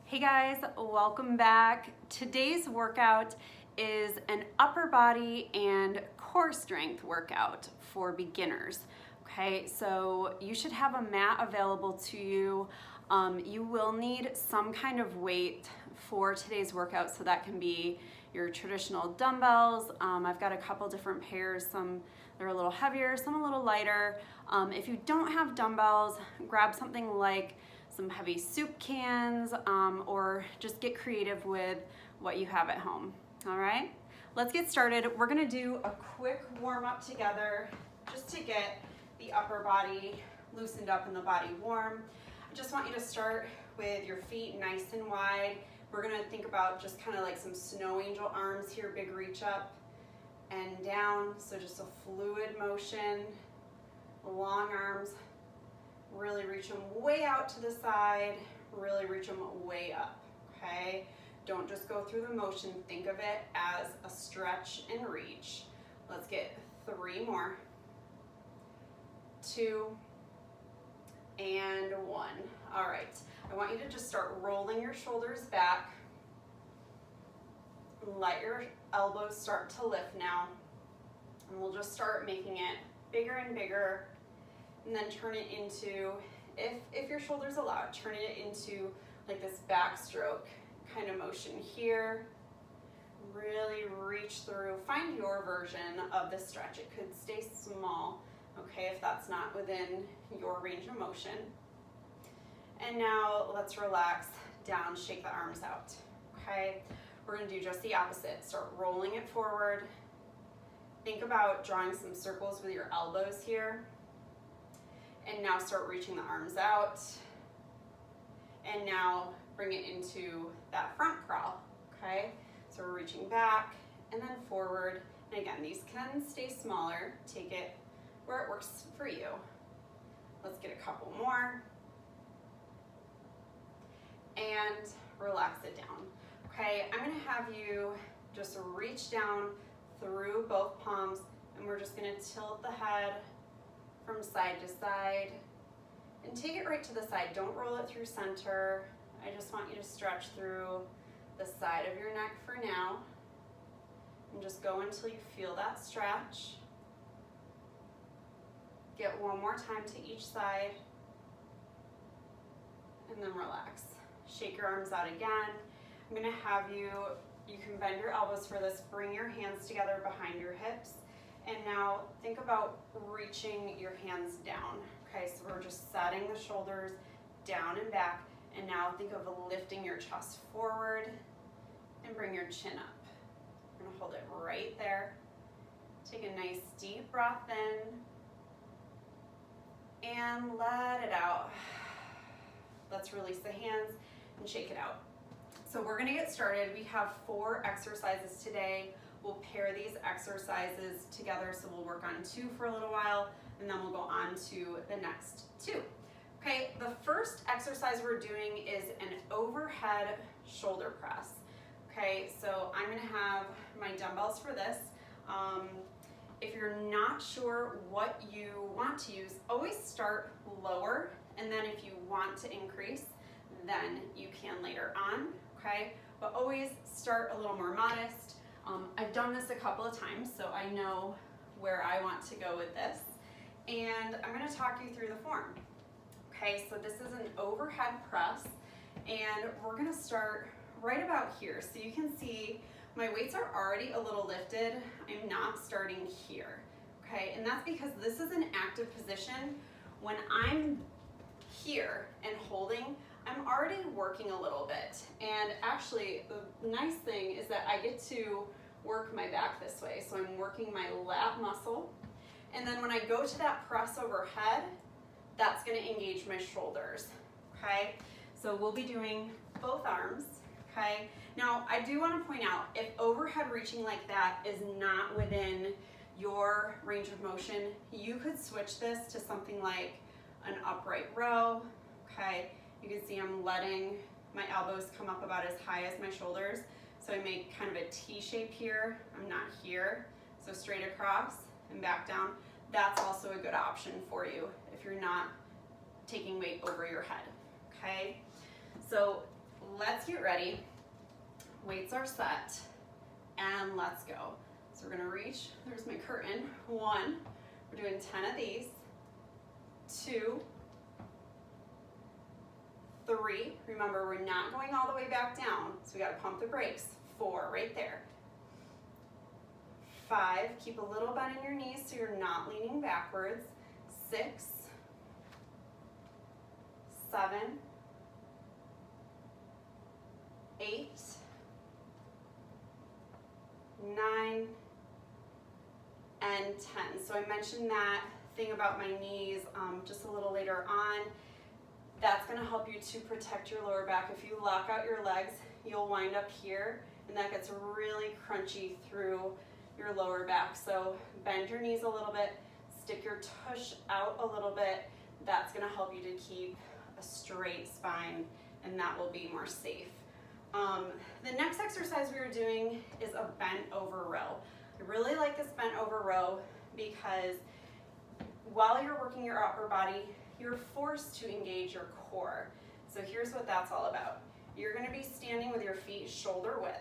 Hey guys, welcome back. Today's workout is an upper body and core strength workout for beginners. Okay, so you should have a mat available to you. You will need some kind of weight for today's workout, so that can be your traditional dumbbells. I've got a couple different pairs, some they're a little heavier, some a little lighter. If you don't have dumbbells, grab something like some heavy soup cans, or just get creative with what you have at home. All right, let's get started. We're gonna do a quick warm up together just to get the upper body loosened up and the body warm. I just want you to start with your feet nice and wide. We're gonna think about just kind of like some snow angel arms here, big reach up and down. So just a fluid motion, long arms. Really reach them way out to the side, really reach them way up, okay? Don't just go through the motion, think of it as a stretch and reach. Let's get 3 more. 2 and 1. All right, I want you to just start rolling your shoulders back. Let your elbows start to lift now. And we'll just start making it bigger and bigger. And then turn it into, if your shoulders allow it, turn it into like this backstroke kind of motion here. Really reach through, find your version of the stretch. It could stay small, okay, if that's not within your range of motion. And now let's relax down, shake the arms out, okay? We're gonna do just the opposite. Start rolling it forward. Think about drawing some circles with your elbows here. And now start reaching the arms out. And now bring it into that front crawl, okay? So we're reaching back and then forward. And again, these can stay smaller. Take it where it works for you. Let's get a couple more. And relax it down. Okay, I'm gonna have you just reach down through both palms, and we're just gonna tilt the head from side to side and take it right to the side. Don't roll it through center. I just want you to stretch through the side of your neck for now, and just go until you feel that stretch. Get one more time to each side, and then relax. Shake your arms out again. I'm gonna have you can bend your elbows for this, bring your hands together behind your hips. And now think about reaching your hands down. Okay, so we're just setting the shoulders down and back. And now think of lifting your chest forward and bring your chin up. We're gonna hold it right there. Take a nice deep breath in and let it out. Let's release the hands and shake it out. So we're gonna get started. We have 4 exercises today. We'll pair these exercises together, so we'll work on 2 for a little while, and then we'll go on to the next 2. Okay, the first exercise we're doing is an overhead shoulder press. Okay, so I'm gonna have my dumbbells for this. If you're not sure what you want to use, always start lower, and then if you want to increase, then you can later on, okay? But always start a little more modest. I've done this a couple of times, so I know where I want to go with this. And I'm gonna talk you through the form. Okay, so this is an overhead press, and we're gonna start right about here. So you can see my weights are already a little lifted. I'm not starting here, okay? And that's because this is an active position. When I'm here and holding, I'm already working a little bit. And actually, the nice thing is that I get to work my back this way. So I'm working my lat muscle. And then when I go to that press overhead, that's gonna engage my shoulders, okay? So we'll be doing both arms, okay? Now, I do wanna point out, if overhead reaching like that is not within your range of motion, you could switch this to something like an upright row, okay? You can see I'm letting my elbows come up about as high as my shoulders. So I make kind of a T shape here. I'm not here. So straight across and back down. That's also a good option for you if you're not taking weight over your head, okay? So let's get ready. Weights are set, and let's go. So we're gonna reach, there's my curtain. 1, we're doing 10 of these. 2, 3, remember we're not going all the way back down, so we gotta pump the brakes. 4, right there. 5, keep a little bend in your knees so you're not leaning backwards. 6, 7, 8, 9, and 10. So I mentioned that thing about my knees just a little later on. That's going to help you to protect your lower back. If you lock out your legs, you'll wind up here, and that gets really crunchy through your lower back. So bend your knees a little bit, stick your tush out a little bit. That's going to help you to keep a straight spine, and that will be more safe. The next exercise we were doing is a bent over row. I really like this bent over row because while you're working your upper body, you're forced to engage your core. So here's what that's all about. You're gonna be standing with your feet shoulder width,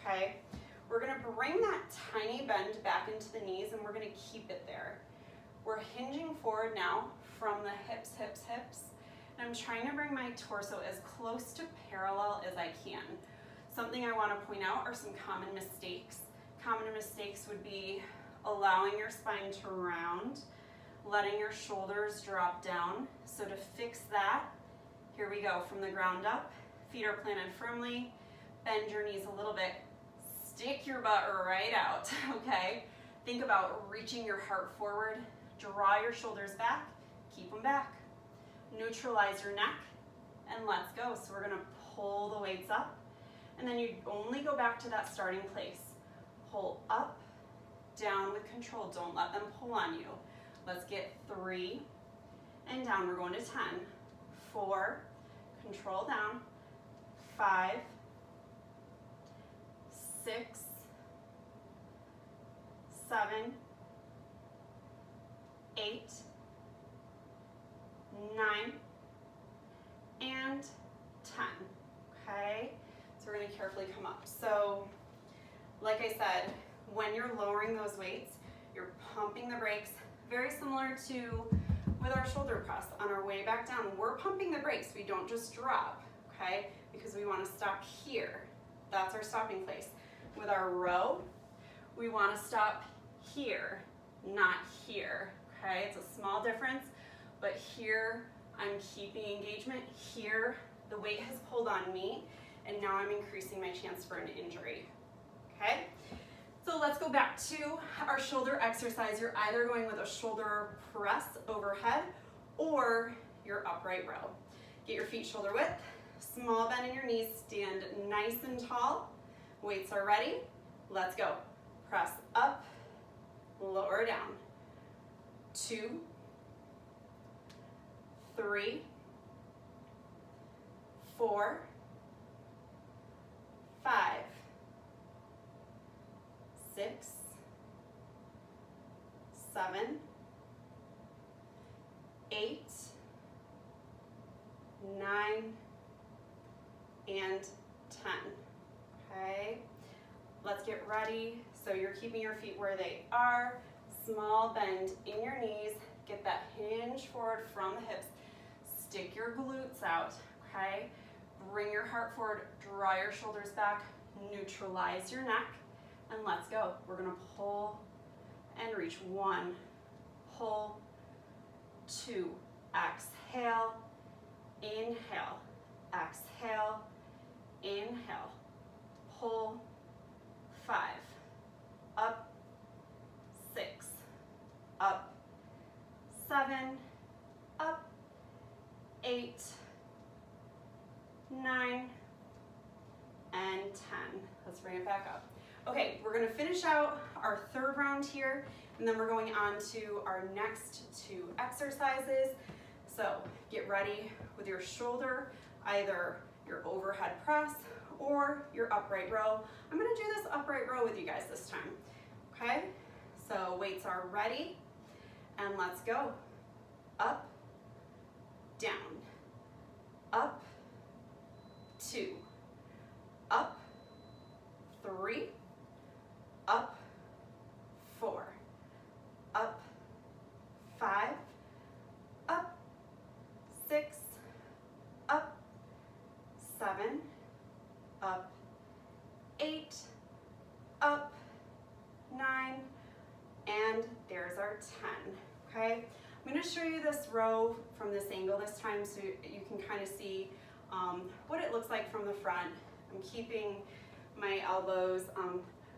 okay? We're gonna bring that tiny bend back into the knees and we're gonna keep it there. We're hinging forward now from the hips, hips, hips. And I'm trying to bring my torso as close to parallel as I can. Something I wanna point out are some common mistakes. Common mistakes would be allowing your spine to round, letting your shoulders drop down. So to fix that, here we go, from the ground up, feet are planted firmly, bend your knees a little bit, stick your butt right out, okay? Think about reaching your heart forward, draw your shoulders back, keep them back. Neutralize your neck, and let's go. So we're gonna pull the weights up, and then you only go back to that starting place. Pull up, down with control, don't let them pull on you. Let's get 3, and down, we're going to 10. 4, control down. 5, 6, 7, 8, 9, and 10, okay? So we're gonna carefully come up. So, like I said, when you're lowering those weights, you're pumping the brakes, very similar to with our shoulder press. On our way back down, we're pumping the brakes. We don't just drop, okay? Because we wanna stop here. That's our stopping place. With our row, we wanna stop here, not here, okay? It's a small difference, but here I'm keeping engagement. Here, the weight has pulled on me, and now I'm increasing my chance for an injury, okay? So let's go back to our shoulder exercise. You're either going with a shoulder press overhead or your upright row. Get your feet shoulder width, small bend in your knees, stand nice and tall. Weights are ready, let's go. Press up, lower down. 2, 3, 4, 5, 6, 7, 8, 9, and 10, okay? Let's get ready. So you're keeping your feet where they are, small bend in your knees, get that hinge forward from the hips, stick your glutes out, okay? Bring your heart forward, draw your shoulders back, neutralize your neck, and let's go. We're gonna pull and reach. 1, pull, 2, exhale, inhale, exhale, inhale, pull, 5, up, 6, up, 7, up, 8, 9, and 10. Let's bring it back up. Okay, we're gonna finish out our third round here, and then we're going on to our next 2 exercises. So get ready with your shoulder, either your overhead press or your upright row. I'm gonna do this upright row with you guys this time, okay? So weights are ready, and let's go. Up, down, up, 2, up, 3, up, 4, up, 5, up, 6, up, 7, up, 8, up, 9, and there's our 10, okay? I'm gonna show you this row from this angle this time so you can kind of see what it looks like from the front. I'm keeping my elbows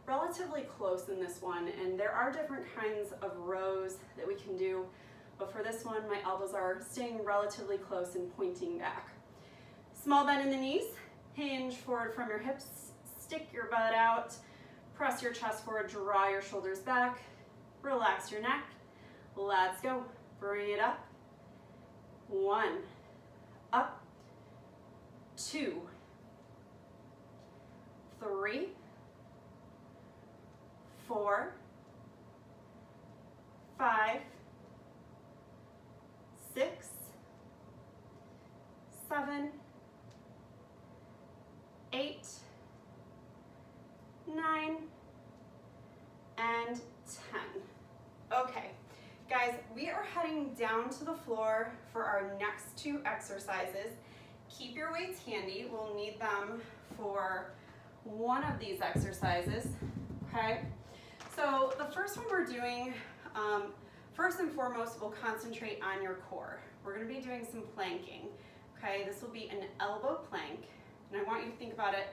relatively close in this one, and there are different kinds of rows that we can do, but for this one, my elbows are staying relatively close and pointing back. Small bend in the knees, hinge forward from your hips, stick your butt out, press your chest forward, draw your shoulders back, relax your neck. Let's go. Bring it up. 1, up, 2, 3, 4, 5, 6, 7, 8, 9, and 10. Okay, guys, we are heading down to the floor for our next 2 exercises. Keep your weights handy. We'll need them for one of these exercises, okay? So the first one we're doing, first and foremost, we'll concentrate on your core. We're gonna be doing some planking, okay? This will be an elbow plank, and I want you to think about it,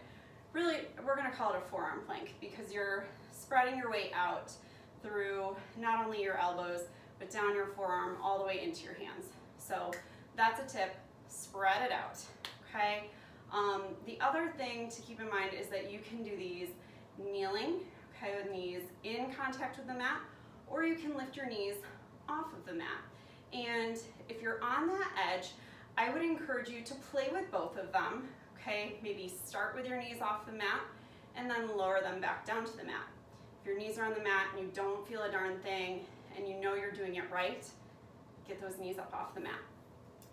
really, we're gonna call it a forearm plank because you're spreading your weight out through not only your elbows, but down your forearm all the way into your hands. So that's a tip, spread it out, okay? The other thing to keep in mind is that you can do these kneeling, okay, with knees in contact with the mat, or you can lift your knees off of the mat. And if you're on that edge, I would encourage you to play with both of them, okay? Maybe start with your knees off the mat and then lower them back down to the mat. If your knees are on the mat and you don't feel a darn thing and you know you're doing it right, get those knees up off the mat,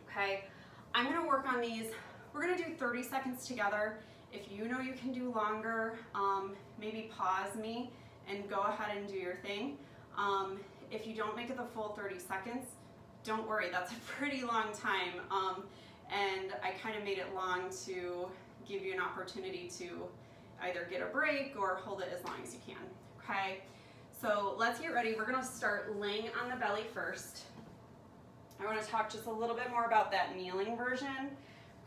okay? I'm gonna work on these. We're gonna do 30 seconds together. If you know you can do longer, maybe pause me and go ahead and do your thing. If you don't make it the full 30 seconds, don't worry, that's a pretty long time. And I kind of made it long to give you an opportunity to either get a break or hold it as long as you can, okay? So let's get ready. We're gonna start laying on the belly first. I wanna talk just a little bit more about that kneeling version,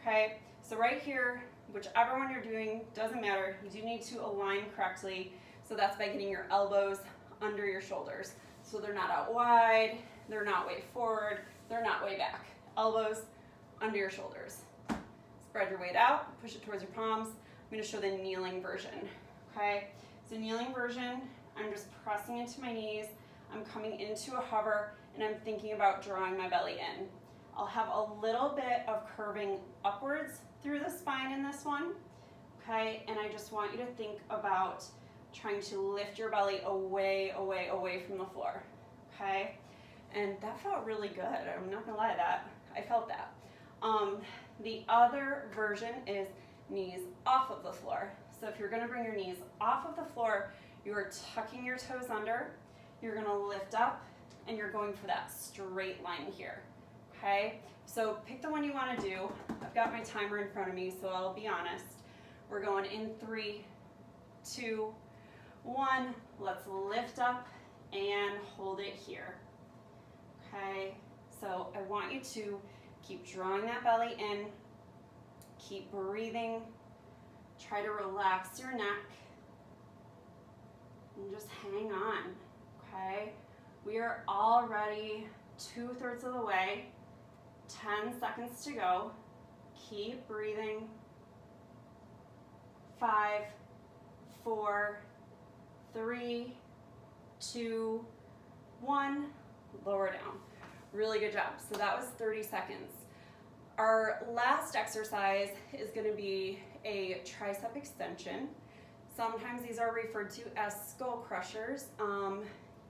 okay? So right here, whichever one you're doing, doesn't matter, you do need to align correctly. So that's by getting your elbows under your shoulders. So they're not out wide, they're not way forward, they're not way back. Elbows under your shoulders. Spread your weight out, push it towards your palms. I'm gonna show the kneeling version, okay? So kneeling version, I'm just pressing into my knees, I'm coming into a hover, and I'm thinking about drawing my belly in. I'll have a little bit of curving upwards through the spine in this one, okay? And I just want you to think about trying to lift your belly away, away, away from the floor, okay? And that felt really good. I'm not gonna lie, I felt that. The other version is knees off of the floor. So if you're gonna bring your knees off of the floor, you are tucking your toes under, you're gonna lift up, and you're going for that straight line here, okay? So pick the one you wanna do. I've got my timer in front of me, so I'll be honest. We're going in 3, 2, 1. Let's lift up and hold it here, okay? So I want you to keep drawing that belly in, keep breathing, try to relax your neck, and just hang on, okay? We are already 2/3 of the way, 10 seconds to go. Keep breathing. 5, 4, 3, 2, 1, lower down. Really good job. So that was 30 seconds. Our last exercise is going to be a tricep extension. Sometimes these are referred to as skull crushers.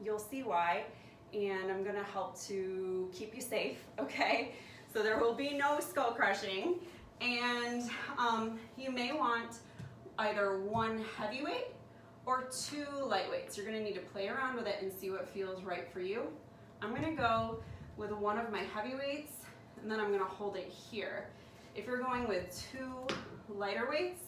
You'll see why, and I'm going to help to keep you safe, okay? So there will be no skull crushing, and you may want either one heavy weight or two light weights. You're gonna need to play around with it and see what feels right for you. I'm gonna go with one of my heavy weights, and then I'm gonna hold it here. If you're going with two lighter weights,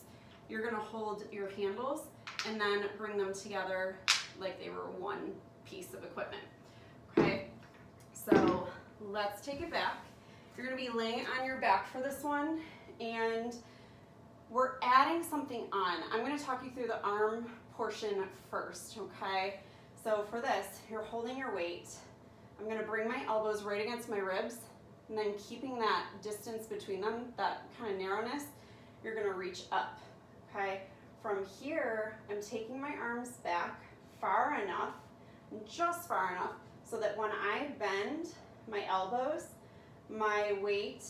you're gonna hold your handles and then bring them together like they were one piece of equipment, okay? So let's take it back. You're gonna be laying on your back for this one, and we're adding something on. I'm gonna talk you through the arm portion first, okay? So for this, you're holding your weight. I'm gonna bring my elbows right against my ribs, and then keeping that distance between them, that kind of narrowness, you're gonna reach up, okay? From here, I'm taking my arms back far enough, just far enough, so that when I bend my elbows, my weight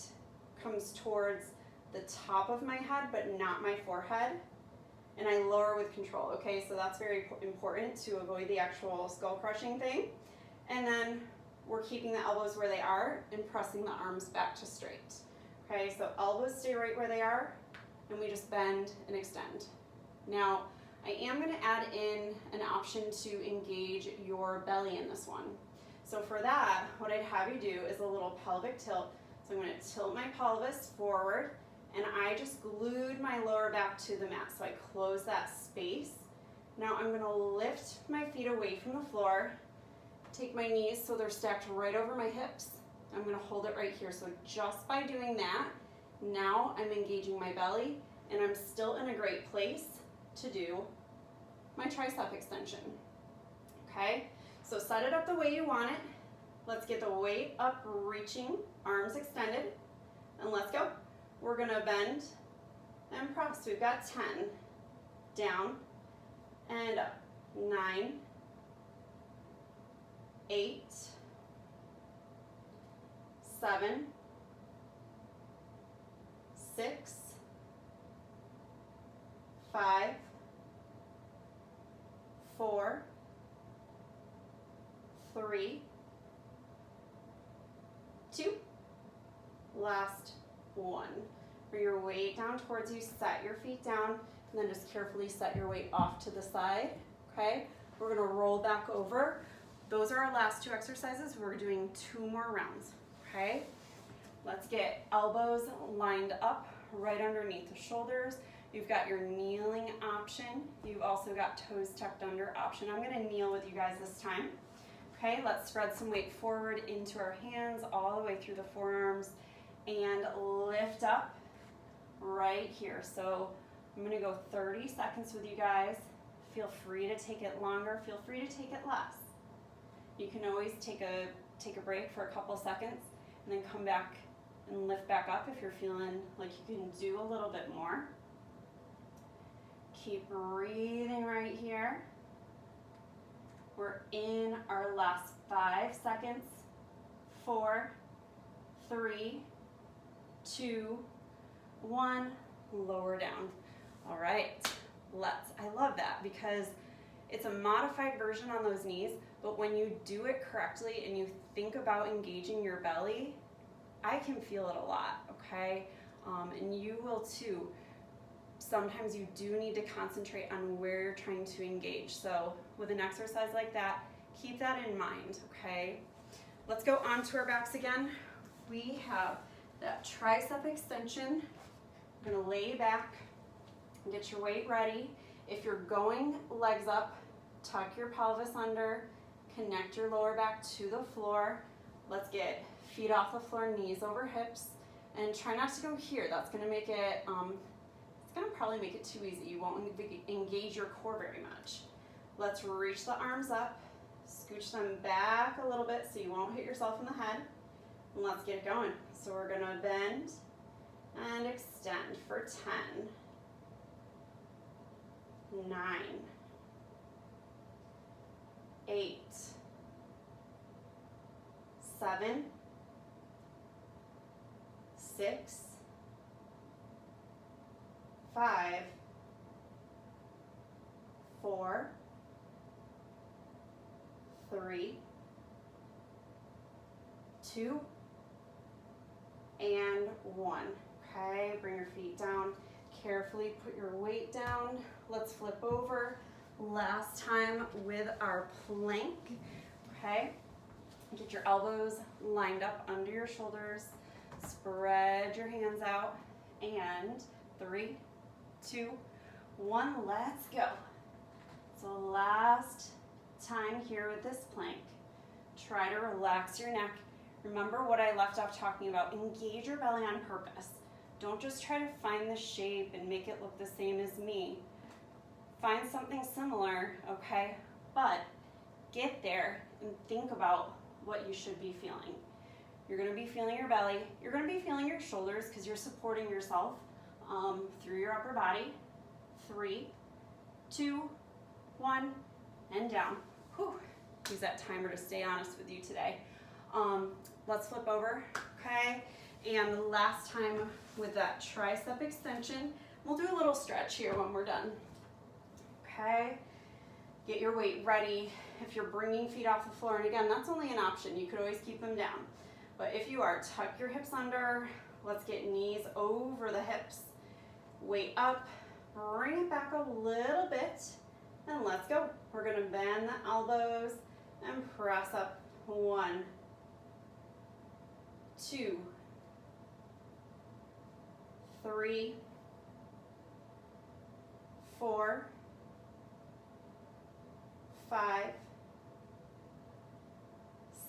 comes towards the top of my head, but not my forehead, and I lower with control, okay? So that's very important to avoid the actual skull crushing thing. And then we're keeping the elbows where they are and pressing the arms back to straight. Okay, so elbows stay right where they are, and we just bend and extend. Now, I am gonna add in an option to engage your belly in this one. So for that, what I'd have you do is a little pelvic tilt. So I'm gonna tilt my pelvis forward, and I just glued my lower back to the mat. So I close that space. Now I'm gonna lift my feet away from the floor, take my knees so they're stacked right over my hips. I'm gonna hold it right here. So just by doing that, now I'm engaging my belly, and I'm still in a great place to do my tricep extension, okay? So set it up the way you want it. Let's get the weight up, reaching, arms extended, and let's go. We're gonna bend and press. We've got 10, down and up, 9, 8, 7, 6, 5, 4, 3, 2, last one. Bring your weight down towards you, set your feet down, and then just carefully set your weight off to the side, okay? We're gonna roll back over. Those are our last two exercises. We're doing 2 more rounds, okay? Let's get elbows lined up right underneath the shoulders. You've got your kneeling option. You've also got toes tucked under option. I'm gonna kneel with you guys this time. Okay, let's spread some weight forward into our hands all the way through the forearms and lift up right here. So I'm gonna go 30 seconds with you guys. Feel free to take it longer, feel free to take it less. You can always take a break for a couple seconds and then come back and lift back up if you're feeling like you can do a little bit more. Keep breathing right here. We're in our last 5 seconds. 4, 3, 2, 1, lower down. All right, I love that because it's a modified version on those knees, but when you do it correctly and you think about engaging your belly, I can feel it a lot, okay? And you will too. Sometimes you do need to concentrate on where you're trying to engage. So with an exercise like that, keep that in mind, okay? Let's go onto our backs again. We have that tricep extension. You're gonna lay back and get your weight ready. If you're going legs up, tuck your pelvis under, connect your lower back to the floor. Let's get feet off the floor, knees over hips, and try not to go here. That's gonna make it, it's gonna probably make it too easy. You won't engage your core very much. Let's reach the arms up, scooch them back a little bit so you won't hit yourself in the head, and let's get it going. So we're gonna bend and extend for 10, 9, 8, 7, 6, 5, 4, 3, 2, and 1. Okay, bring your feet down. Carefully put your weight down. Let's flip over. Last time with our plank, okay? Get your elbows lined up under your shoulders. Spread your hands out. And 3, 2, 1, let's go. So last time here with this plank. Try to relax your neck. Remember what I left off talking about. Engage your belly on purpose. Don't just try to find the shape and make it look the same as me. Find something similar, okay? But get there and think about what you should be feeling. You're gonna be feeling your belly. You're gonna be feeling your shoulders because you're supporting yourself through your upper body. 3, 2, 1, and down. Whew. Use that timer to stay honest with you today. Let's flip over, okay? And last time with that tricep extension, we'll do a little stretch here when we're done. Okay, get your weight ready. If you're bringing feet off the floor, and again, that's only an option. You could always keep them down. But if you are, tuck your hips under. Let's get knees over the hips. Weight up, bring it back a little bit, and let's go. We're gonna bend the elbows and press up. 1, 2, 3, 4, 5,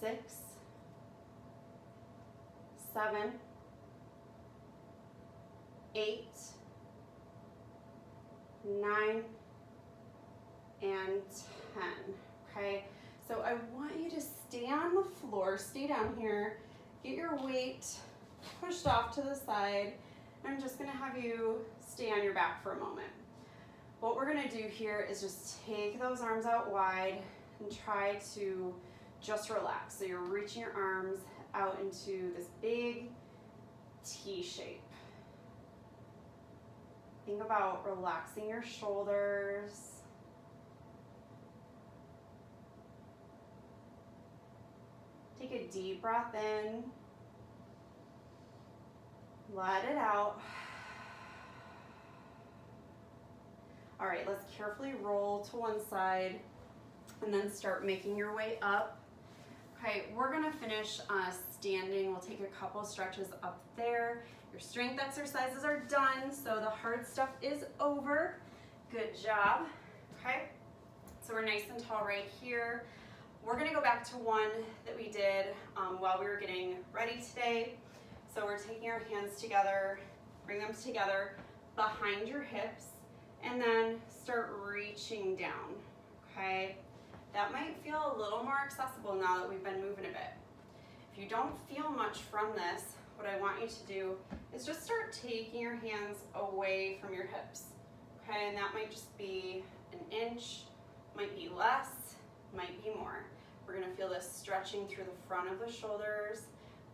6, 7, 8, 9, and 10. Okay, so I want you to stay on the floor, stay down here, get your weight pushed off to the side. I'm just gonna have you stay on your back for a moment. What we're gonna do here is just take those arms out wide and try to just relax. So you're reaching your arms out into this big T shape. Think about relaxing your shoulders. Take a deep breath in. Let it out. All right, let's carefully roll to one side and then start making your way up. Okay, we're gonna finish standing. We'll take a couple stretches up there. Your strength exercises are done, so the hard stuff is over. Good job, okay? So we're nice and tall right here. We're gonna go back to one that we did while we were getting ready today. So we're taking our hands together, bring them together behind your hips, and then start reaching down, okay? That might feel a little more accessible now that we've been moving a bit. If you don't feel much from this, what I want you to do is just start taking your hands away from your hips, okay? And that might just be an inch, might be less, might be more. We're gonna feel this stretching through the front of the shoulders.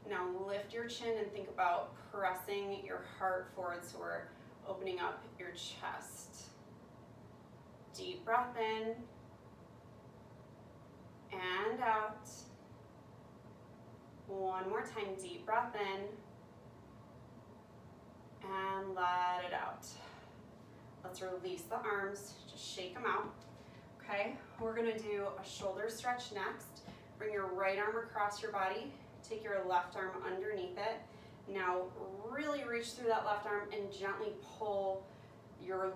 Now lift your chin and think about pressing your heart forward so we're opening up your chest. Deep breath in and out. One more time, deep breath in and let it out. Let's release the arms, just shake them out. Okay, we're gonna do a shoulder stretch next. Bring your right arm across your body, take your left arm underneath it. Now really reach through that left arm and gently pull your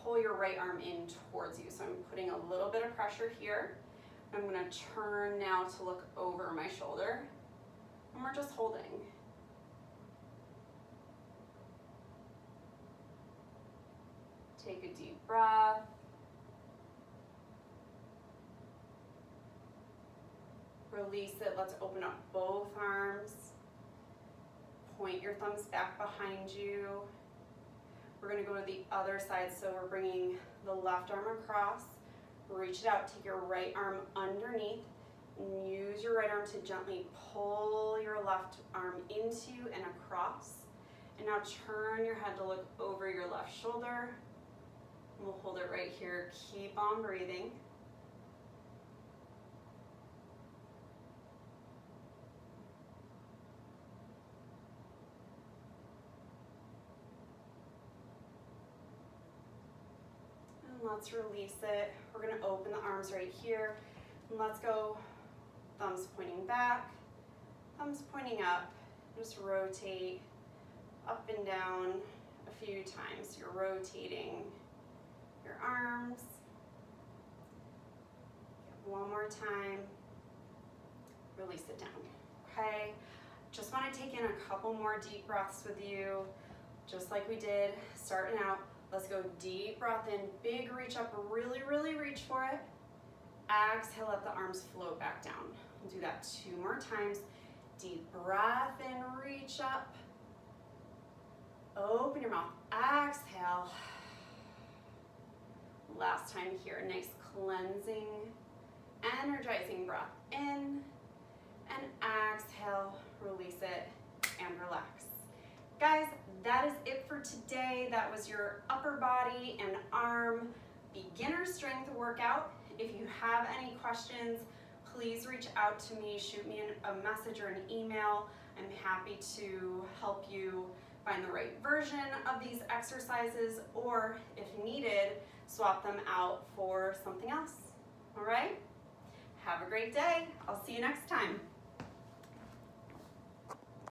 pull your right arm in towards you. So I'm putting a little bit of pressure here. I'm gonna turn now to look over my shoulder, and we're just holding. Take a deep breath. Release it. Let's open up both arms. Point your thumbs back behind you. We're going to go to the other side, so we're bringing the left arm across. Reach it out. Take your right arm underneath. And use your right arm to gently pull your left arm into and across. And now turn your head to look over your left shoulder. And we'll hold it right here. Keep on breathing. let's release it. We're gonna open the arms right here. And let's go, thumbs pointing back, thumbs pointing up. Just rotate up and down a few times. You're rotating your arms. One more time. Release it down, okay? Just wanna take in a couple more deep breaths with you, just like we did starting out. Let's go deep breath in, big reach up, really, really reach for it. Exhale, let the arms float back down. We'll do that 2 more times. Deep breath in, reach up. Open your mouth, exhale. Last time here, nice cleansing, energizing breath in, and exhale, release it, and relax. Guys, that is it for today. That was your upper body and arm beginner strength workout. If you have any questions, please reach out to me, shoot me a message or an email. I'm happy to help you find the right version of these exercises, or if needed, swap them out for something else. All right? Have a great day. I'll see you next time.